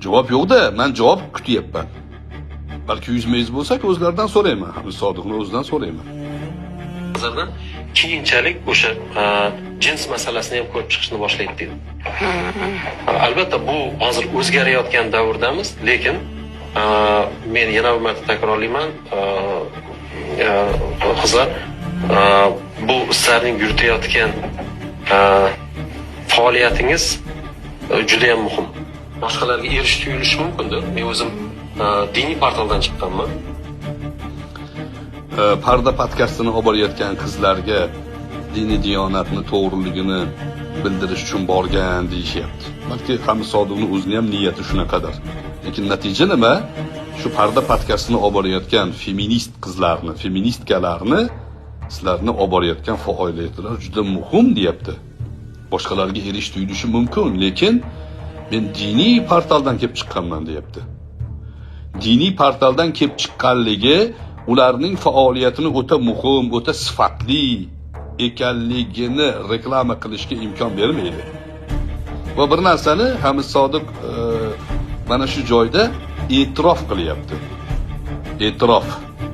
Javob yo'q-da, men javob kutyapman. Balki yuzma-yuz bo'lsak, o'zlaridan so'rayman. Hamid Sodiqning o'zidan so'rayman. Hozirdan keyinchalik o'sha jins masalasini ham ko'rib chiqishni boshlaydi dedi. Albatta bu hozir o'zgarayotgan davrdamiz, lekin men yana bir marta takrorlayman, qizlar bu sizlarning yuritayotgan faoliyatingiz juda ham muhim. Boshqalarga erish tuyulishi mumkindir. Men o'zim diniy portaldan chiqqanman. Parda podkastini olib borayotgan qizlarga diniy diyonatni to'g'riligini bildirish uchun borgan deyishyapti. Balki Hamid Sodiqning o'zining ham niyati shunaqadir. Lekin natija nima? Shu Parda podkastini olib borayotgan feminist qizlarni, feministkalarni sizlarni olib borayotgan faoliyatlar juda muhim deyapti. Boshqalarga erish tuyulishi mumkin, lekin men diniy portaldan kelib chiqqanman deyapti. Diniy portaldan kelib chiqqanligi ularning faoliyatini o'ta muhim, o'ta sifatli ekanligini reklama qilishga imkon bermaydi. Va bir narsani Hamid Sodiq mana shu joyda e'tirof qilyapti. E'tirof.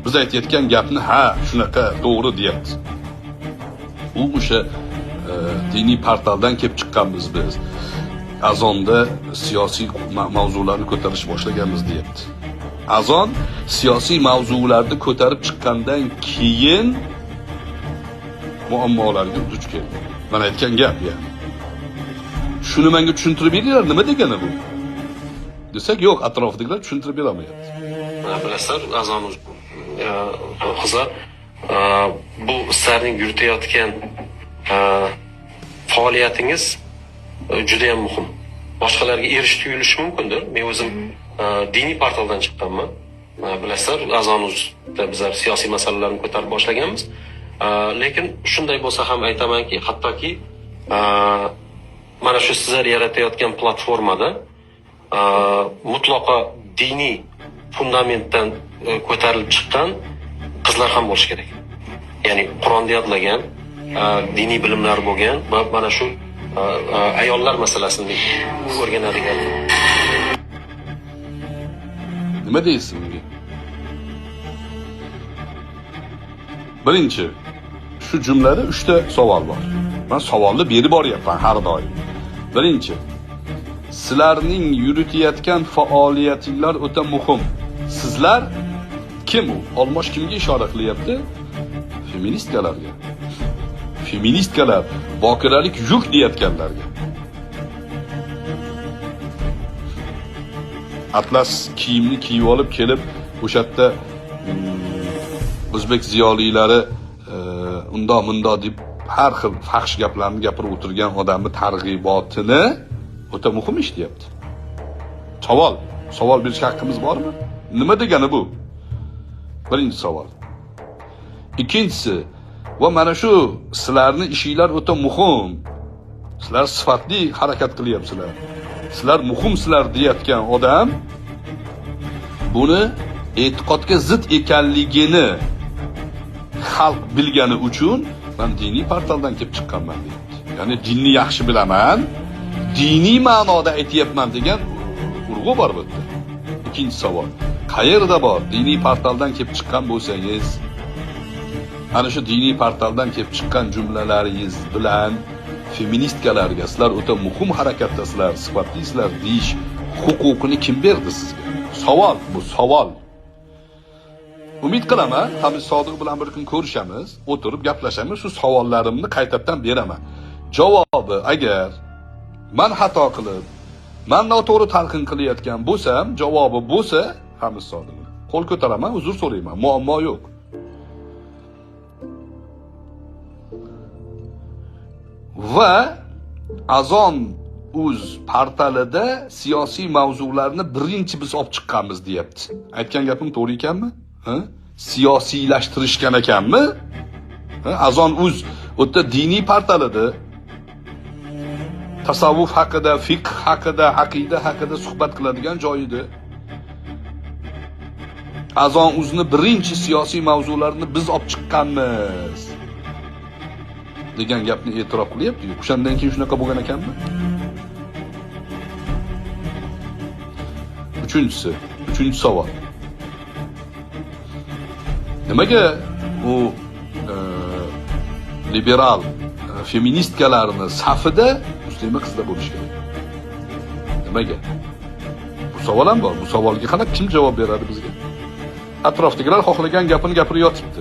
Biz aytayotgan gapni ha, shunaqa to'g'ri deyapti. U o'sha diniy portaldan kelib chiqqanmiz biz. Azonda siyosiy mavzularni ko'tarish boshlaganmiz deyapti. Azon siyosiy mavzularni ko'tarib chiqqandan keyin muammolarga duch keldi. Men aytgan gap yani. Shuni menga tushuntirib beringlar, nima degani bu? Desak, yo'q, atrofdagilar tushuntirib beramayapti. Bilasizlar, azon qizlar bu sizlarning yuritayotgan faoliyatingiz juda ham muhim. Boshqalarga erish tuyulishi mumkindir. Men o'zim diniy portaldan chiqqanman. Bilasizlar, azonda bizlar siyosiy masalalarni ko'tarib boshlaganmiz. Lekin shunday bo'lsa ham aytamanki, hattoki mana shu sizlar yaratayotgan platformada mutlaqo diniy fundamentdan ko'tarilib chiqqan qizlar ham bo'lishi kerak. Ya'ni Qur'onni yodlagan, diniy bilimlari bo'lgan va mana shu ayollar masalasini o'rganadigan. Nima deysiz bunga? Birinchi, shu jumlada 3 ta savol bor. Men savolni berib boryapman har doim. Birinchi, sizlarning yuritayotgan faoliyatinglar o'ta muhim. Sizlar kim u? Olmosh kimga ishora qilyapti? Feministkalarga. Feministkalar bokiralik yuk deyotganlarga. Atlas kiyimni kiyib olib kelib, o'sha yerda o'zbek ziyolilari unda deb har xil faxsh gaplarni gapirib o'tirgan odamni targ'ibotini o'ta muhim ish deyapti. Savol berish haqqimiz bormi? Nima degani bu? Birinchi savol. Ikkinchisi, va mana shu sizlarning ishinglar o'ta muhim. Sizlar sifatli harakat qilyapsizlar. Sizlar muhimsizlar deyotgan odam buni e'tiqodga zid ekanligini xalq bilgani uchun men diniy portaldan kelib chiqqanman deyapti. Ya'ni dinni yaxshi bilaman, diniy ma'noda aytayapman degan urg'u bor bu yerda. Ikkinchi savol. Qayerda bor? Diniy portaldan kelib chiqqan bo'lsangiz, ana shu diniy portaldan kelib chiqqan jumlalaringiz bilan feministkalarga sizlar o'ta muhim harakatdasizlar, sifatlisizlar deyish huquqini kim berdi sizga? Savol, bu savol. Umid qilaman, Hamid Sodiq bilan bir kun ko'rishamiz, o'tirib gaplashamiz, shu savollarimni qaytadan beraman. Javobi agar men xato qilib, men noto'g'ri talqin qilayotgan bo'lsam, javobi bo'lsa, Hamid Sodiq qo'l ko'taraman, uzr so'rayman, muammo yo'q. Va Azon.uz portalida siyosiy mavzularni birinchi biz olib chiqqanmiz deyapti. Aytgan gapim to'g'ri ekanmi? Siyosiylashtirishgan ekanmi? Azon.uz o'ta diniy portalida tasavvuf haqida, fiqh haqida, aqida haqida suhbat qiladigan joy edi. Azon.uz'ni birinchi siyosiy mavzularini biz olib chiqqanmiz degan gapni e'tirof qilyapti. O'shandan keyin shunaqa bo'lgan ekanmi? Uchinchi savol. Nimaga u liberal feministkalarni safida muslima qizlar bo'lishi kerak? Nimaga? Bu savol ham bor. Bu savolga qana kim javob beradi bizga? Atrofdagilar xohlagan gapini gapirib yotibdi.